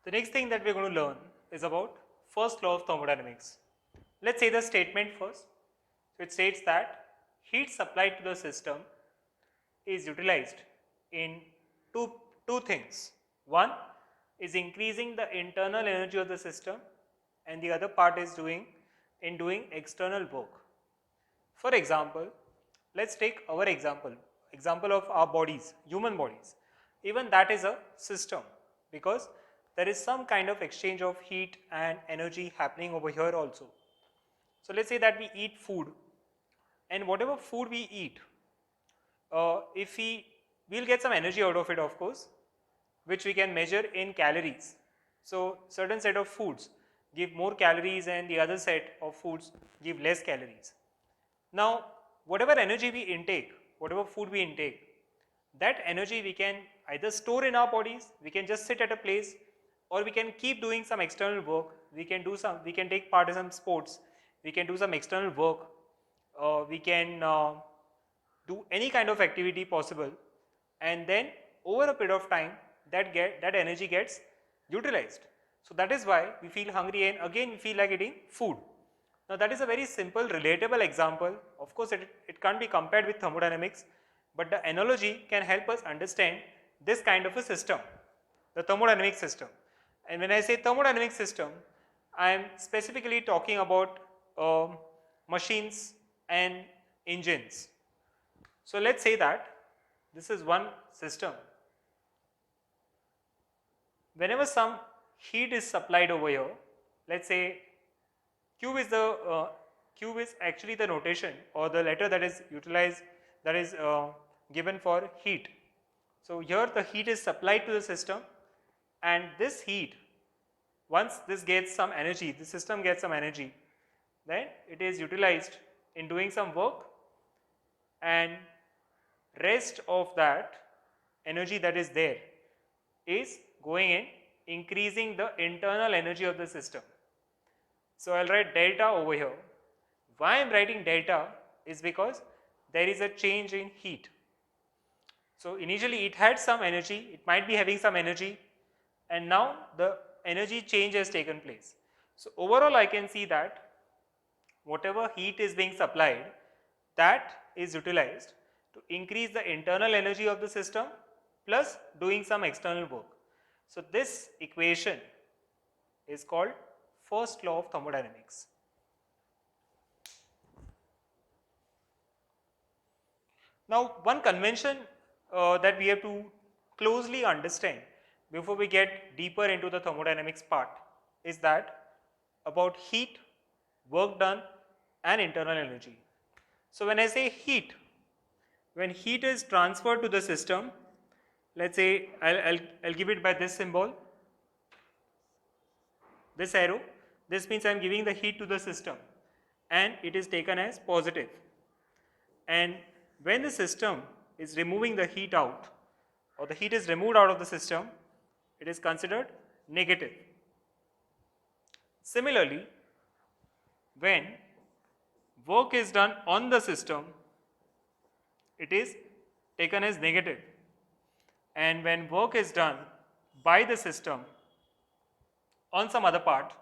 The next thing that we're going to learn is about first law of thermodynamics. Let's say the statement first. So it states that heat supplied to the system is utilized in two, two things. One is increasing the internal energy of the system, and the other part is doing external work. For example, let's take our example of our bodies, human bodies. Even that is a system, because there is some kind of exchange of heat and energy happening over here also. So let's say that we eat food, and whatever food we eat, if we'll get some energy out of it, of course, which we can measure in calories. So certain set of foods give more calories and the other set of foods give less calories. Now, whatever energy we intake, whatever food we intake, that energy we can either store in our bodies, we can just sit at a place, or we can keep doing some external work. We can take part in some sports, we can do some external work, we can do any kind of activity possible, and then over a period of time that energy gets utilized. So that is why we feel hungry and again we feel like eating food. Now that is a very simple relatable example. Of course it can't be compared with thermodynamics, but the analogy can help us understand this kind of a system, the thermodynamic system. And when I say thermodynamic system, I am specifically talking about machines and engines. So let's say that this is one system. Whenever some heat is supplied over here, let's say Q is Q is actually the notation or the letter that is utilized, that is given for heat. So here the heat is supplied to the system, and this heat, once this gets some energy, the system gets some energy, then it is utilized in doing some work, and rest of that energy that is there is going in increasing the internal energy of the system. So I'll write delta over here. Why I'm writing delta is because there is a change in heat. So initially it had some energy, it might be having some energy, and now the energy change has taken place. So overall I can see that whatever heat is being supplied, that is utilized to increase the internal energy of the system plus doing some external work. So this equation is called first law of thermodynamics. Now one convention that we have to closely understand before we get deeper into the thermodynamics part is that about heat, work done and internal energy. So when I say heat, when heat is transferred to the system, let's say I'll give it by this symbol, this arrow. This means I am giving the heat to the system and it is taken as positive. And when the system is removing the heat out, or the heat is removed out of the system, it is considered negative. Similarly, when work is done on the system, it is taken as negative. And when work is done by the system on some other part,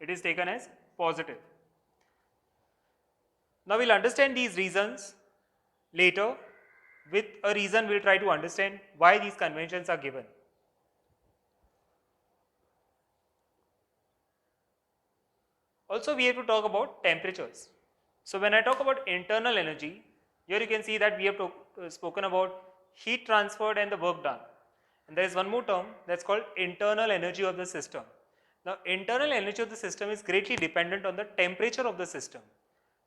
it is taken as positive. Now we'll understand these reasons later. With a reason we'll try to understand why these conventions are given. Also we have to talk about temperatures. So when I talk about internal energy, here you can see that we have spoken about heat transferred and the work done. And there is one more term that's called internal energy of the system. Now internal energy of the system is greatly dependent on the temperature of the system.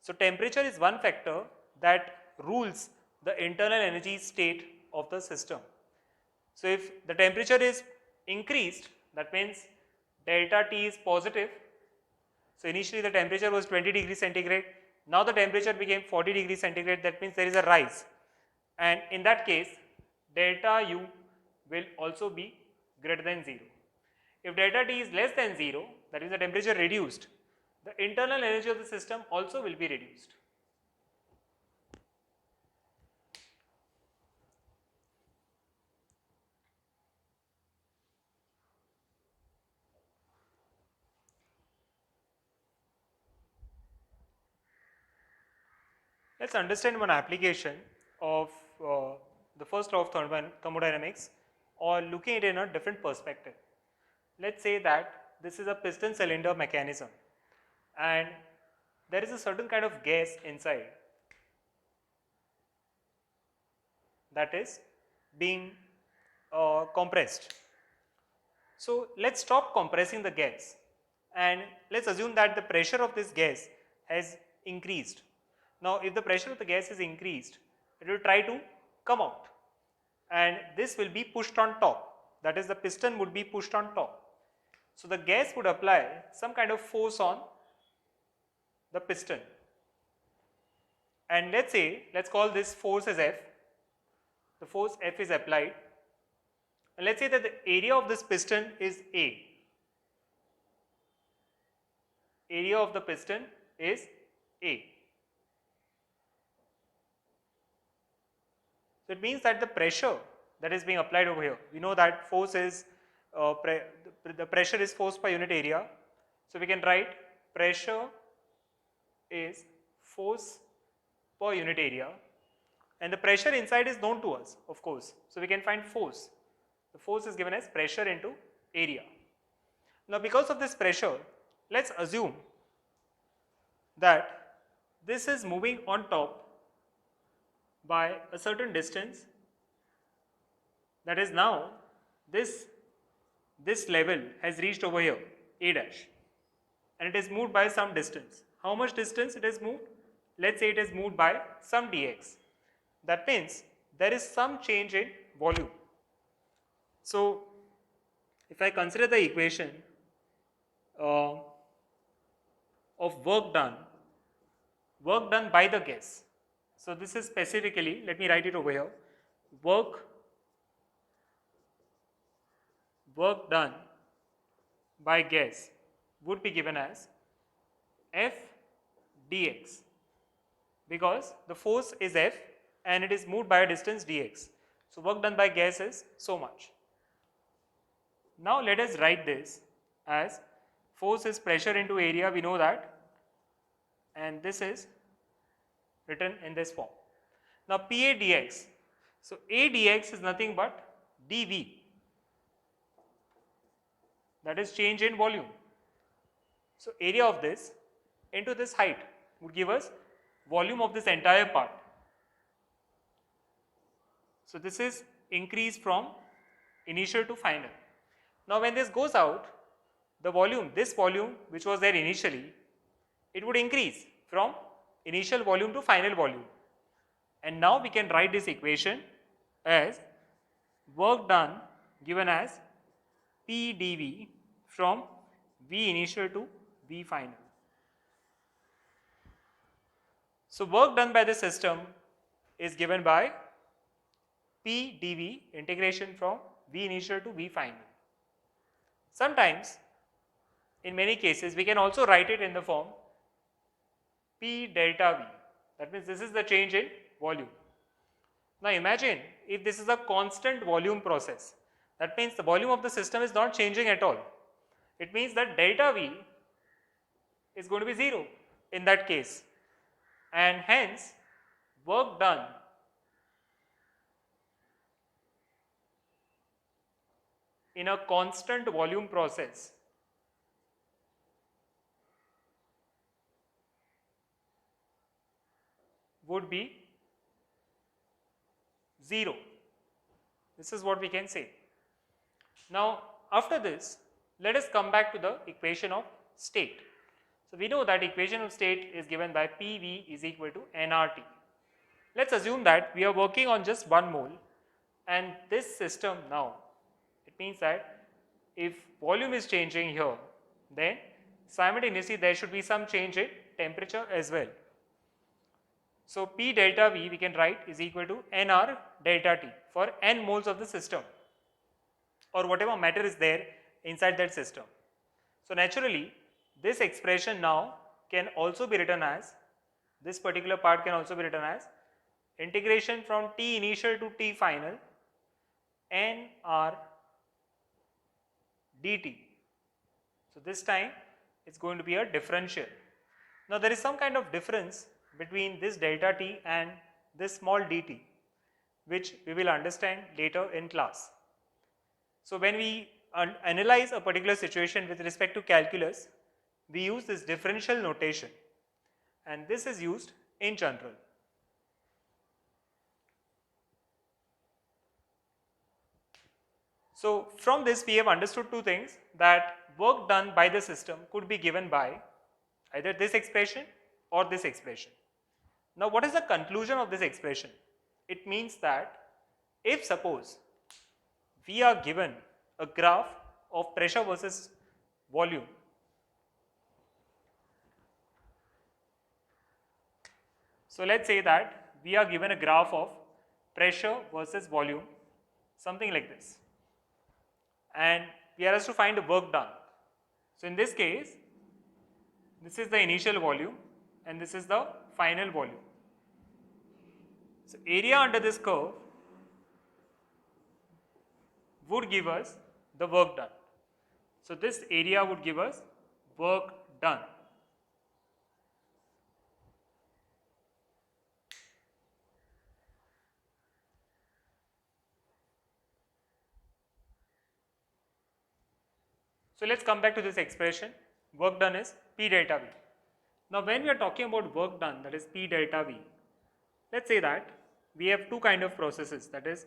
So temperature is one factor that rules the internal energy state of the system. So if the temperature is increased, that means delta T is positive. So initially the temperature was 20 degrees centigrade, now the temperature became 40 degrees centigrade, that means there is a rise. And in that case, delta U will also be greater than 0. If delta T is less than 0, that is the temperature reduced, the internal energy of the system also will be reduced. let's understand one application of the first law of thermodynamics, or looking at it in a different perspective. Let's say that this is a piston cylinder mechanism and there is a certain kind of gas inside that is being compressed. So let's stop compressing the gas and let's assume that the pressure of this gas has increased. Now if the pressure of the gas is increased, it will try to come out and this will be pushed on top, that is the piston would be pushed on top. So the gas would apply some kind of force on the piston, and let's call this force as F. The force F is applied, and let's say that the area of this piston is A. Area of the piston is A. So it means that the pressure that is being applied over here, we know that force is the pressure is force per unit area. So we can write pressure is force per unit area, and the pressure inside is known to us, of course. So we can find force. The force is given as pressure into area. Now because of this pressure, let's assume that this is moving on top by a certain distance, that is now this level has reached over here, A dash, and it is moved by some distance. How much distance it is moved? Let's say it is moved by some dx. That means there is some change in volume. So if I consider the equation of work done by the gas. So this is specifically, let me write it over here, work done by gas would be given as F dx, because the force is F and it is moved by a distance dx. So work done by gas is so much. Now let us write this as force is pressure into area, we know that, and this is written in this form. Now Pa dx, so A dx is nothing but dV, that is change in volume. So area of this into this height would give us volume of this entire part. So this is increase from initial to final. Now when this goes out, the volume, this volume which was there initially, it would increase from initial volume to final volume. And now we can write this equation as work done given as P dV from V initial to V final. So work done by the system is given by P dV integration from V initial to V final. Sometimes, in many cases, we can also write it in the form P delta V. That means this is the change in volume. Now imagine if this is a constant volume process. That means the volume of the system is not changing at all. It means that delta V is going to be 0 in that case, and hence work done in a constant volume process would be 0. This is what we can say. Now after this, let us come back to the equation of state. So we know that equation of state is given by PV is equal to nRT. Let's assume that we are working on just 1 mole, and this system now, it means that if volume is changing here, then simultaneously there should be some change in temperature as well. So P delta V we can write is equal to nR delta T for n moles of the system, or whatever matter is there inside that system. So naturally this expression now can also be written as, this particular part can also be written as integration from T initial to T final nR dt. So this time it's going to be a differential. Now there is some kind of difference between this delta t and this small dt, which we will understand later in class. So when we analyze a particular situation with respect to calculus, we use this differential notation, and this is used in general. So from this we have understood two things, that work done by the system could be given by either this expression or this expression. Now what is the conclusion of this expression? It means that if suppose we are given a graph of pressure versus volume, so let's say that we are given a graph of pressure versus volume, something like this, and we are asked to find the work done. So in this case, this is the initial volume and this is the final volume. So area under this curve would give us the work done. So this area would give us work done. So let's come back to this expression. Work done is P delta V. Now when we are talking about work done, that is P delta V, let's say that we have two kind of processes, that is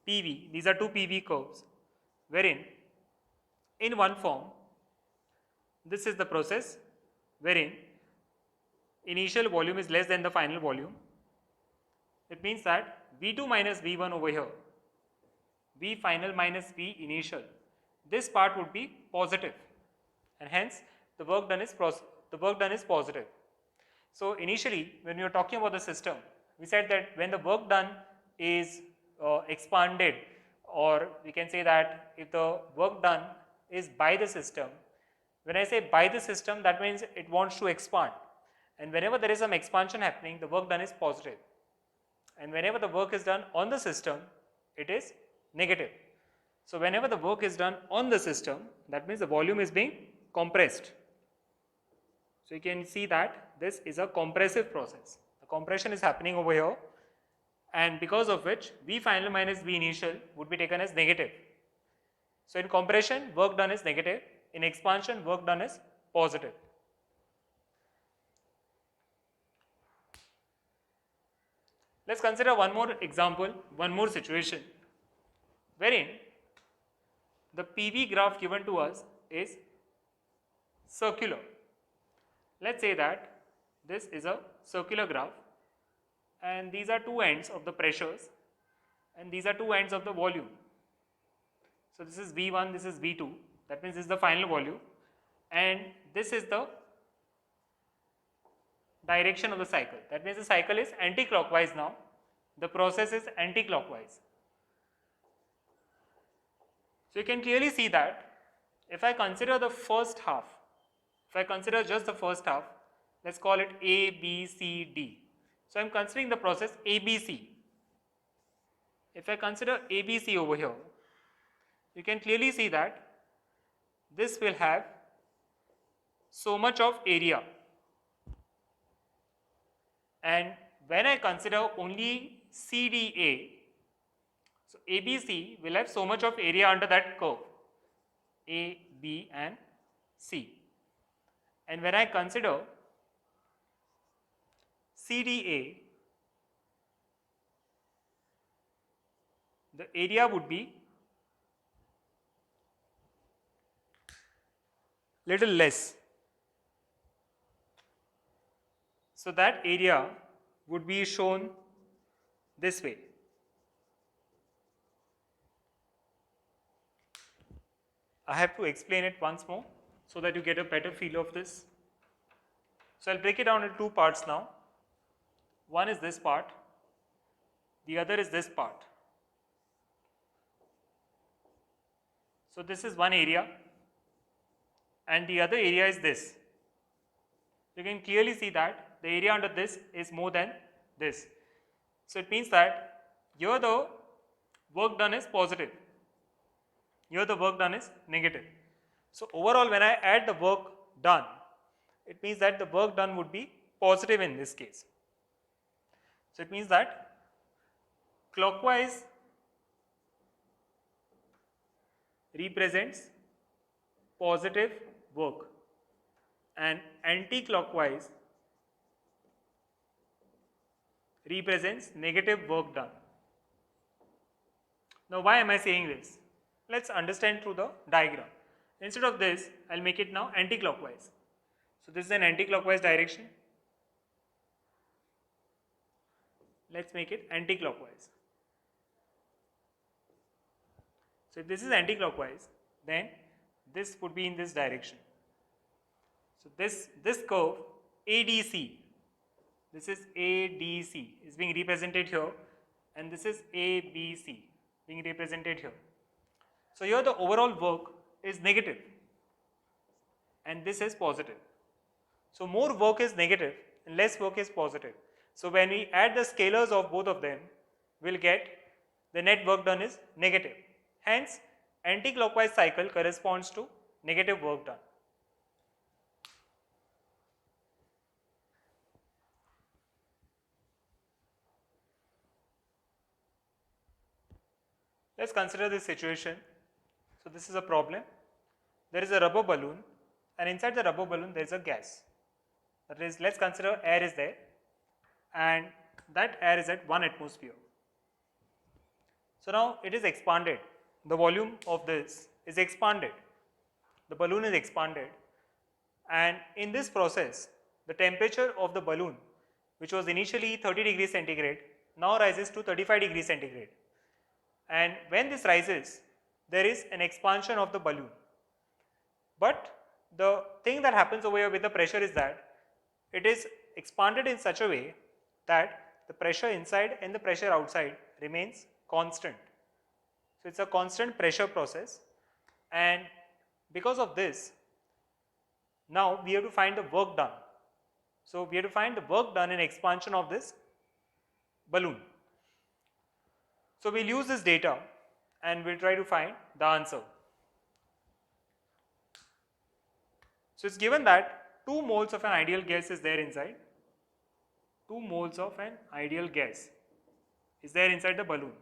PV, these are two PV curves, wherein in one form, this is the process wherein initial volume is less than the final volume. It means that V2 minus V1 over here, V final minus V initial, this part would be positive, and hence the work done is positive. So initially when we were talking about the system, we said that when the work done is expanded, or we can say that if the work done is by the system, when I say by the system, that means it wants to expand, and whenever there is some expansion happening, the work done is positive, and whenever the work is done on the system, it is negative. So whenever the work is done on the system, that means the volume is being compressed. So you can see that this is a compressive process. The compression is happening over here, and because of which V final minus V initial would be taken as negative. So in compression, work done is negative. In expansion, work done is positive. Let's consider one more example, one more situation, wherein the PV graph given to us is circular. Let's say that this is a circular graph, and these are two ends of the pressures, and these are two ends of the volume. So this is V1, this is V2, that means this is the final volume, and this is the direction of the cycle. That means the cycle is anti-clockwise now, the process is anti-clockwise. So you can clearly see that if I consider the first half, if I consider just the first half, let's call it A, B, C, D. So I am considering the process ABC. If I consider ABC over here, you can clearly see that this will have so much of area, and when I consider only CDA, so ABC will have so much of area under that curve, A, B and C, and when I consider CDA, the area would be little less. So that area would be shown this way. I have to explain it once more so that you get a better feel of this. So I'll break it down into two parts now. One is this part, the other is this part. So this is one area, and the other area is this. You can clearly see that the area under this is more than this. So it means that here the work done is positive, here the work done is negative. So overall, when I add the work done, it means that the work done would be positive in this case. So it means that clockwise represents positive work and anti-clockwise represents negative work done. Now why am I saying this? Let's understand through the diagram. Instead of this, I'll make it now anti-clockwise. So this is an anti-clockwise direction. Let's make it anti-clockwise. So if this is anti-clockwise, then this would be in this direction. So this curve ADC, this is ADC is being represented here, and this is ABC being represented here. So here the overall work is negative and this is positive. So more work is negative and less work is positive. So when we add the scalars of both of them, we'll get the net work done is negative. Hence, anti-clockwise cycle corresponds to negative work done. Let's consider this situation. So this is a problem. There is a rubber balloon, and inside the rubber balloon there is a gas. That is, let's consider air is there, and that air is at 1 atmosphere. So now it is expanded. The volume of this is expanded. The balloon is expanded, and in this process, the temperature of the balloon, which was initially 30 degrees centigrade, now rises to 35 degrees centigrade. And when this rises, there is an expansion of the balloon. But the thing that happens over here with the pressure is that it is expanded in such a way that the pressure inside and the pressure outside remains constant. So it's a constant pressure process, and because of this, now we have to find the work done. So we have to find the work done in expansion of this balloon. So we'll use this data and we'll try to find the answer. So it's given that 2 moles of an ideal gas is there inside. 2 moles of an ideal gas is there inside the balloon.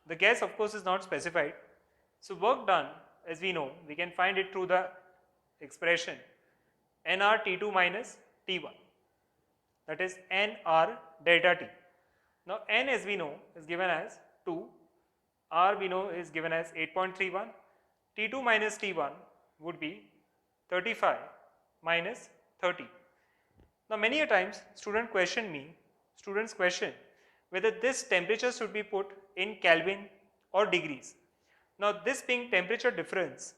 The gas of course is not specified. So work done, as we know, we can find it through the expression nR T2 minus T1, that is nR delta T. Now n, as we know, is given as 2, R we know is given as 8.31, T2 minus T1 would be 35 minus 30. Now many a times students question whether this temperature should be put in Kelvin or degrees. Now this being temperature difference,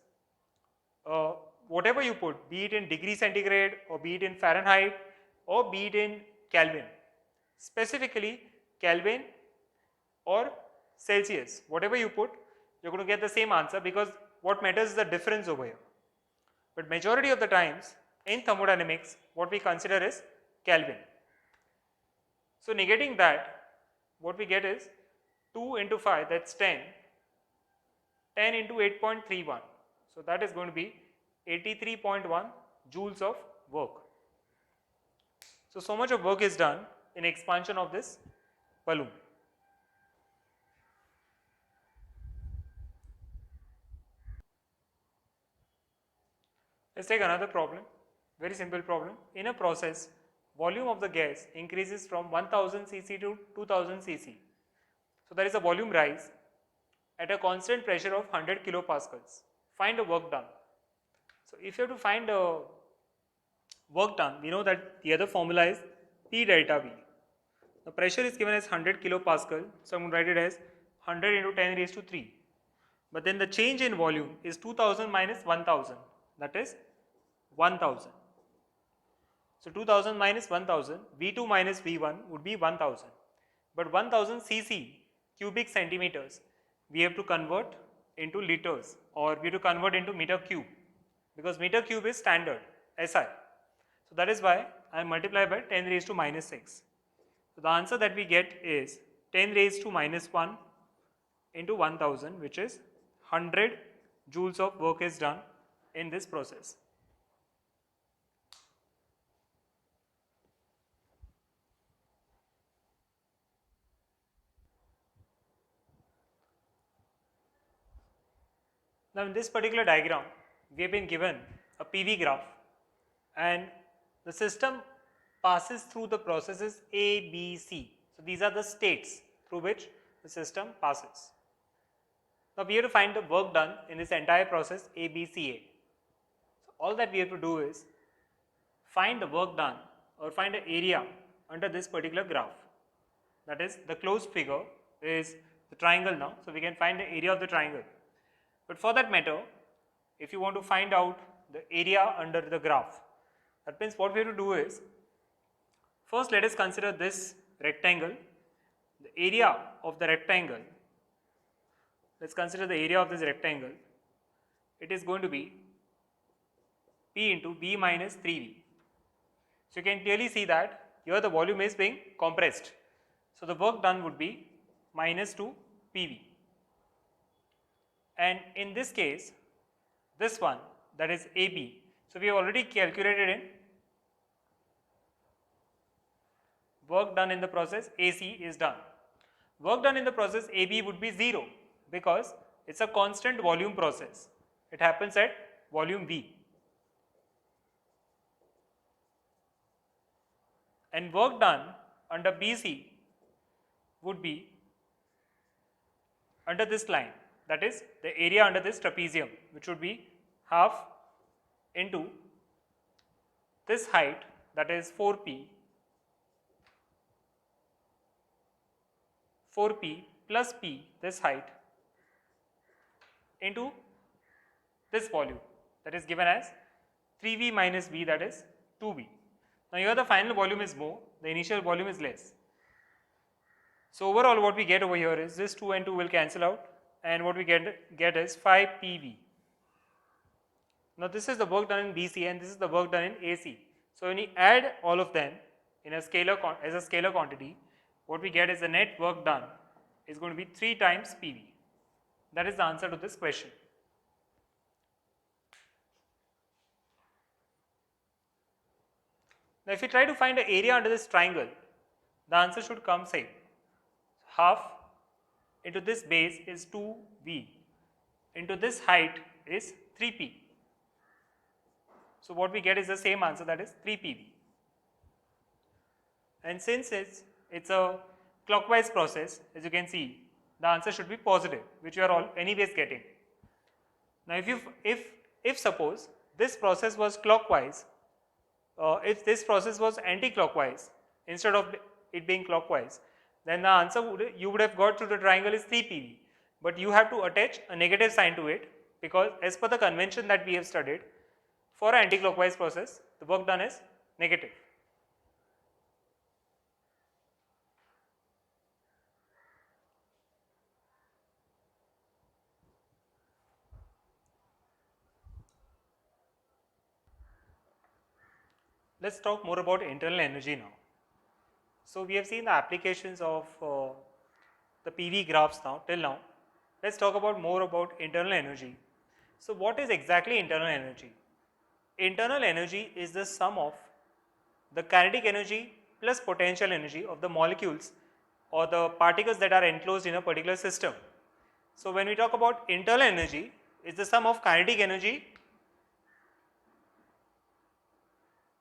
whatever you put, be it in degree centigrade or be it in Fahrenheit or be it in Kelvin, specifically Kelvin or Celsius, whatever you put, you're going to get the same answer, because what matters is the difference over here. But majority of the times in thermodynamics, what we consider is Kelvin. So negating that, what we get is 2 into 5, that's 10, 10 into 8.31. So that is going to be 83.1 joules of work. So much of work is done in expansion of this balloon. Let's take another problem, very simple problem. In a process, volume of the gas increases from 1000 cc to 2000 cc. So there is a volume rise at a constant pressure of 100 kilopascals. Find the work done. So if you have to find the work done, we know that the other formula is P delta V. The pressure is given as 100 kilopascal, so I'm going to write it as 100 into 10 raised to 3. But then the change in volume is 2000 minus 1000, that is 1000. So 2000 minus 1000, V2 minus V1 would be 1000. But 1000 cc, cubic centimeters, we have to convert into liters, or we have to convert into meter cube, because meter cube is standard, SI. So that is why I multiply by 10 raised to minus 6. So the answer that we get is 10 raised to minus 1 into 1000, which is 100 joules of work is done in this process. Now in this particular diagram, we have been given a PV graph and the system passes through the processes A, B, C. So these are the states through which the system passes. Now we have to find the work done in this entire process A, B, C, A. So all that we have to do is find the work done or find the area under this particular graph. That is, the closed figure is the triangle now, so we can find the area of the triangle. But for that matter, if you want to find out the area under the graph, that means what we have to do is, first let us consider this rectangle, the area of the rectangle. Let's consider the area of this rectangle. It is going to be P into V minus 3V. So you can clearly see that here the volume is being compressed. So the work done would be minus 2 PV. And in this case, this one, that is AB. So we have already calculated in work done in the process AC is done. Work done in the process AB would be 0 because it's a constant volume process. It happens at volume V. And work done under BC would be under this line, that is the area under this trapezium, which would be half into this height, that is 4P plus P, this height, into this volume, that is given as 3V minus V, that is 2V. Now here the final volume is more, the initial volume is less. So overall what we get over here is this 2 and 2 will cancel out, and what we get is 5 PV. Now this is the work done in BC and this is the work done in AC. So when you add all of them in a scalar as a scalar quantity, what we get is the net work done is going to be 3 times PV. That is the answer to this question. Now if you try to find the area under this triangle, the answer should come same. Half into this base is 2V, into this height is 3P. So what we get is the same answer, that is 3PV. And since it's a clockwise process, as you can see, the answer should be positive, which you are all anyways getting. Now if suppose this process was clockwise, if this process was anti-clockwise instead of it being clockwise, then the answer you would have got to the triangle is 3PV. But you have to attach a negative sign to it, because as per the convention that we have studied, for an anti-clockwise process, the work done is negative. Let's talk more about internal energy now. So we have seen the applications of the PV graphs now till now. Let's talk about more about internal energy. So what is exactly internal energy? Internal energy is the sum of the kinetic energy plus potential energy of the molecules or the particles that are enclosed in a particular system. So when we talk about internal energy, it's the sum of kinetic energy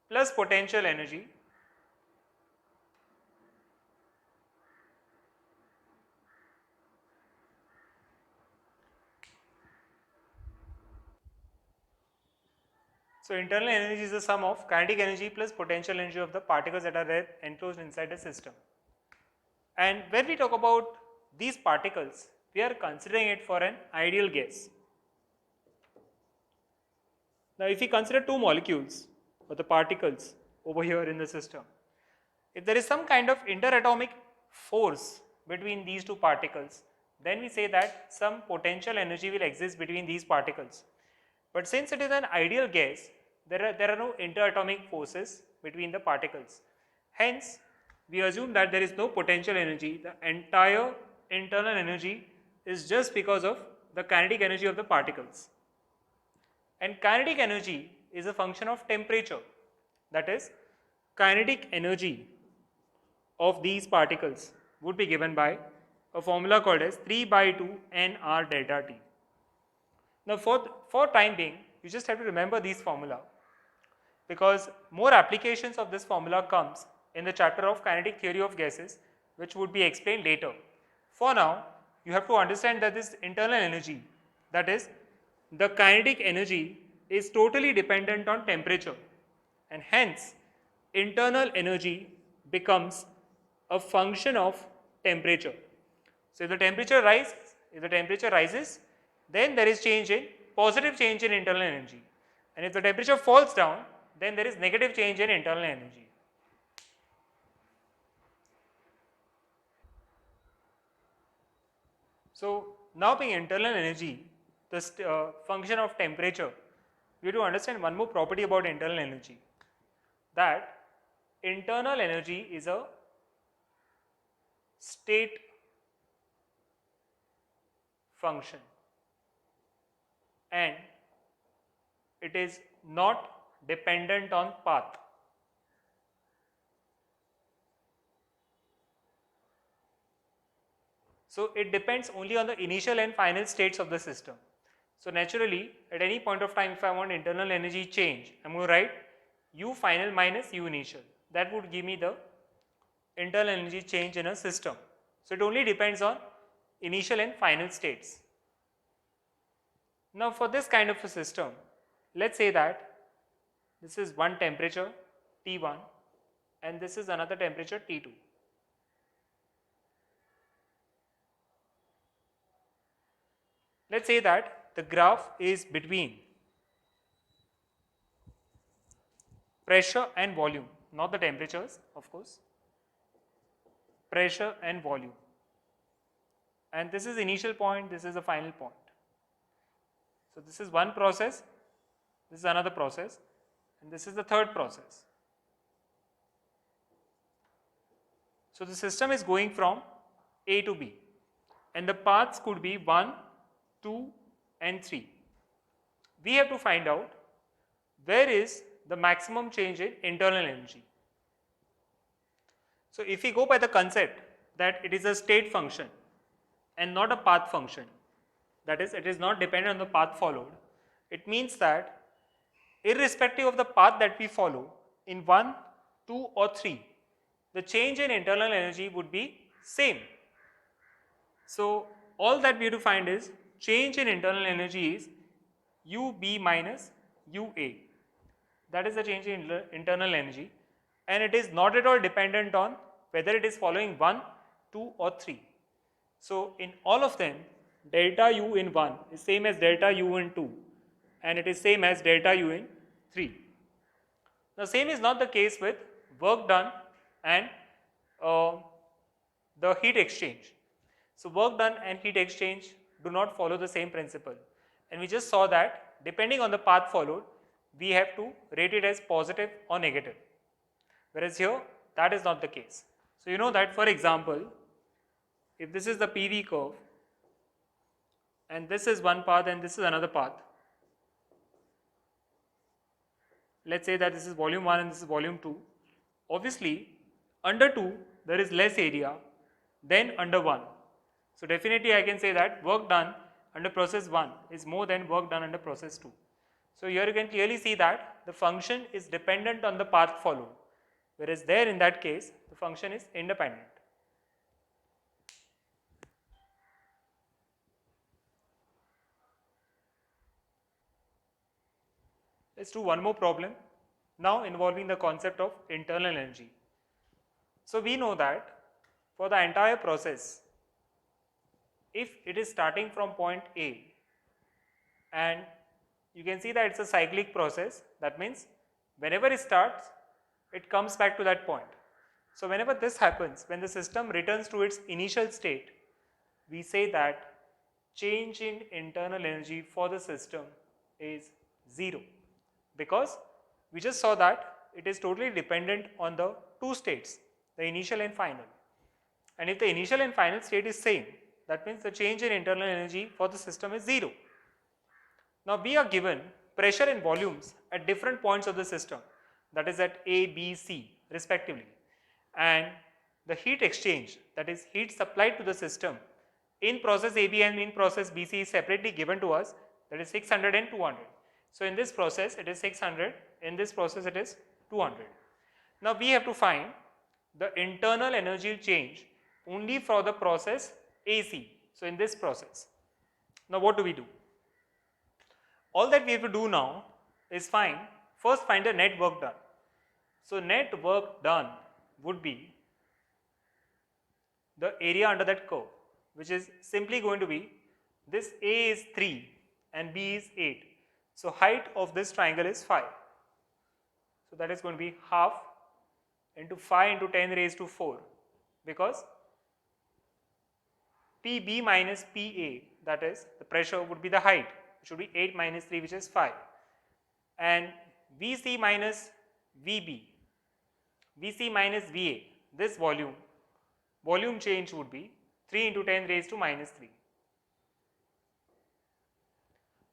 plus potential energy So internal energy is the sum of kinetic energy plus potential energy of the particles that are there enclosed inside the system. And when we talk about these particles, we are considering it for an ideal gas. Now if we consider two molecules or the particles over here in the system, if there is some kind of interatomic force between these two particles, then we say that some potential energy will exist between these particles. But since it is an ideal gas, there are no interatomic forces between the particles. Hence, we assume that there is no potential energy. The entire internal energy is just because of the kinetic energy of the particles. And kinetic energy is a function of temperature. That is, kinetic energy of these particles would be given by a formula called as 3 by 2 nR delta T. Now for time being, you just have to remember these formula, because more applications of this formula comes in the chapter of kinetic theory of gases, which would be explained later. For now, you have to understand that this internal energy, that is the kinetic energy, is totally dependent on temperature, and hence internal energy becomes a function of temperature. So if the temperature rises, then there is positive change in internal energy. And if the temperature falls down, then there is negative change in internal energy. So now being internal energy, the function of temperature, you have to understand one more property about internal energy, that internal energy is a state function and it is not dependent on path. So it depends only on the initial and final states of the system. So naturally, at any point of time, if I want internal energy change, I'm going to write U final minus U initial. That would give me the internal energy change in a system. So it only depends on initial and final states. Now for this kind of a system, let's say that this is one temperature T1 and this is another temperature T2. Let's say that the graph is between pressure and volume, not the temperatures, of course, pressure and volume. And this is initial point, this is the final point. So this is one process, this is another process, and this is the third process. So the system is going from A to B, and the paths could be 1, 2 and 3. We have to find out where is the maximum change in internal energy. So if we go by the concept that it is a state function and not a path function, that is, it is not dependent on the path followed, it means that irrespective of the path that we follow in 1, 2 or 3, the change in internal energy would be same. So all that we have to find is change in internal energy is UB minus UA. That is the change in internal energy, and it is not at all dependent on whether it is following 1, 2 or 3. So in all of them, delta U in 1 is same as delta U in 2 and it is same as delta U in 3. The same is not the case with work done and the heat exchange. So work done and heat exchange do not follow the same principle, and we just saw that depending on the path followed, we have to rate it as positive or negative, whereas here that is not the case. So you know that, for example, if this is the PV curve and this is one path and this is another path, let's say that this is volume 1 and this is volume 2, obviously under 2 there is less area than under 1. So definitely I can say that work done under process 1 is more than work done under process 2. So here you can clearly see that the function is dependent on the path followed, whereas there in that case the function is independent. Let's do one more problem now involving the concept of internal energy. So we know that for the entire process, if it is starting from point A and you can see that it's a cyclic process, that means whenever it starts, it comes back to that point. So whenever this happens, when the system returns to its initial state, we say that change in internal energy for the system is 0, because we just saw that it is totally dependent on the two states, the initial and final. And if the initial and final state is same, that means the change in internal energy for the system is 0. Now we are given pressure and volumes at different points of the system, that is at A, B, C respectively, and the heat exchange, that is heat supplied to the system in process AB and in process BC is separately given to us, that is 600 and 200. So in this process it is 600, in this process it is 200. Now we have to find the internal energy change only for the process AC. So in this process, now what do we do? All that we have to do now is first find the net work done. So net work done would be the area under that curve, which is simply going to be, this A is 3 and B is 8. So height of this triangle is 5. So that is going to be half into 5 into 10 raised to 4, because PB minus PA, that is the pressure, would be the height, it should be 8 minus 3, which is 5, and VC minus VB, VC minus VA, this volume change would be 3 into 10 raised to minus 3.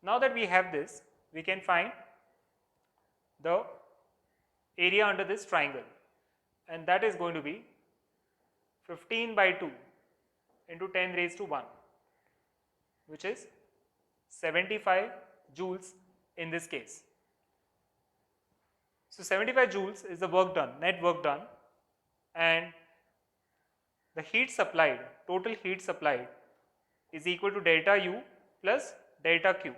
Now that we have this, we can find the area under this triangle, and that is going to be 15 by 2 into 10 raised to 1, which is 75 joules in this case. So 75 joules is the work done, net work done, and the heat supplied, total heat supplied, is equal to delta U plus delta Q.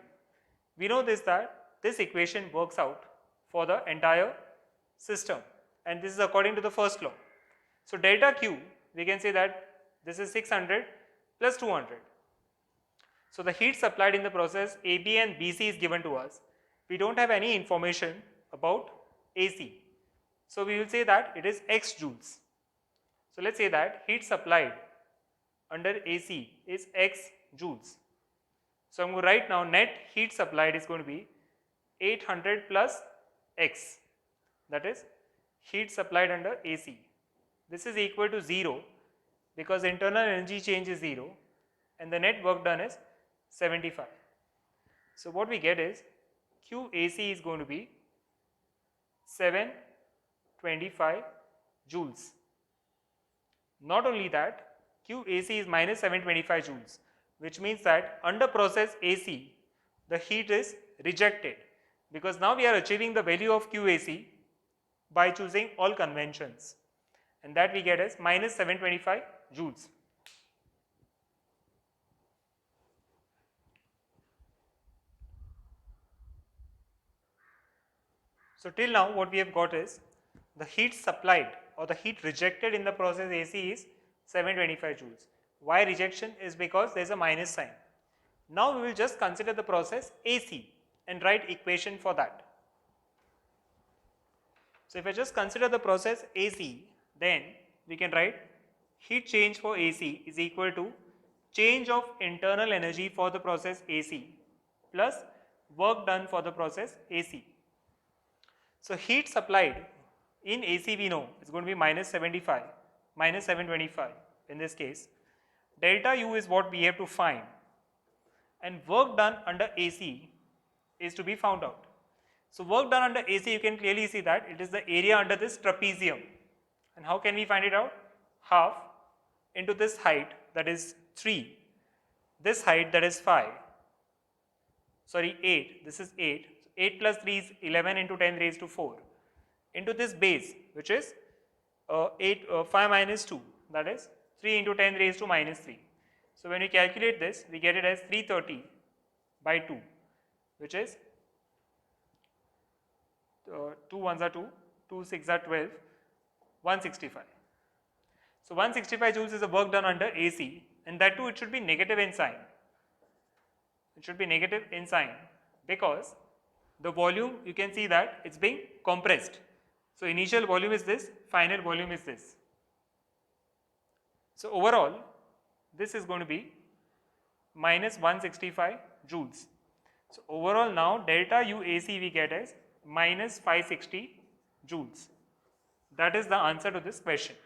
We know that this equation works out for the entire system, and this is according to the first law. So delta Q, we can say that this is 600 plus 200. So the heat supplied in the process AB and BC is given to us. We don't have any information about AC. So we will say that it is X joules. So let's say that heat supplied under AC is X joules. So I'm going to write now net heat supplied is going to be 800 plus X, that is heat supplied under AC. This is equal to 0 because internal energy change is 0 and the net work done is 75. So what we get is QAC is going to be 725 joules. Not only that, QAC is minus 725 joules, which means that under process AC, the heat is rejected, because now we are achieving the value of QAC by choosing all conventions, and that we get as minus 725 joules. So till now what we have got is the heat supplied or the heat rejected in the process AC is 725 joules. Why rejection? Is because there is a minus sign. Now we will just consider the process AC and write equation for that. So if I just consider the process AC, then we can write heat change for AC is equal to change of internal energy for the process AC plus work done for the process AC. So heat supplied in AC we know is going to be minus 75, minus 725 in this case. Delta U is what we have to find, and work done under AC is to be found out. So work done under AC, you can clearly see that it is the area under this trapezium. And how can we find it out? Half into this height, that is 3, this height, that is 5, sorry 8, this is 8, 8 plus 3 is 11 into 10 raised to 4, into this base, which is 5 minus 2, that is 3 into 10 raised to minus 3. So when we calculate this, we get it as 330 by 2, which is 2 ones are 2, 2 6 are 12, 165. So 165 joules is the work done under AC, and that too it should be negative in sign. It should be negative in sign because the volume, you can see that it's being compressed. So initial volume is this, final volume is this. So overall, this is going to be minus 165 joules. So overall now delta UAC we get as minus 560 joules. That is the answer to this question.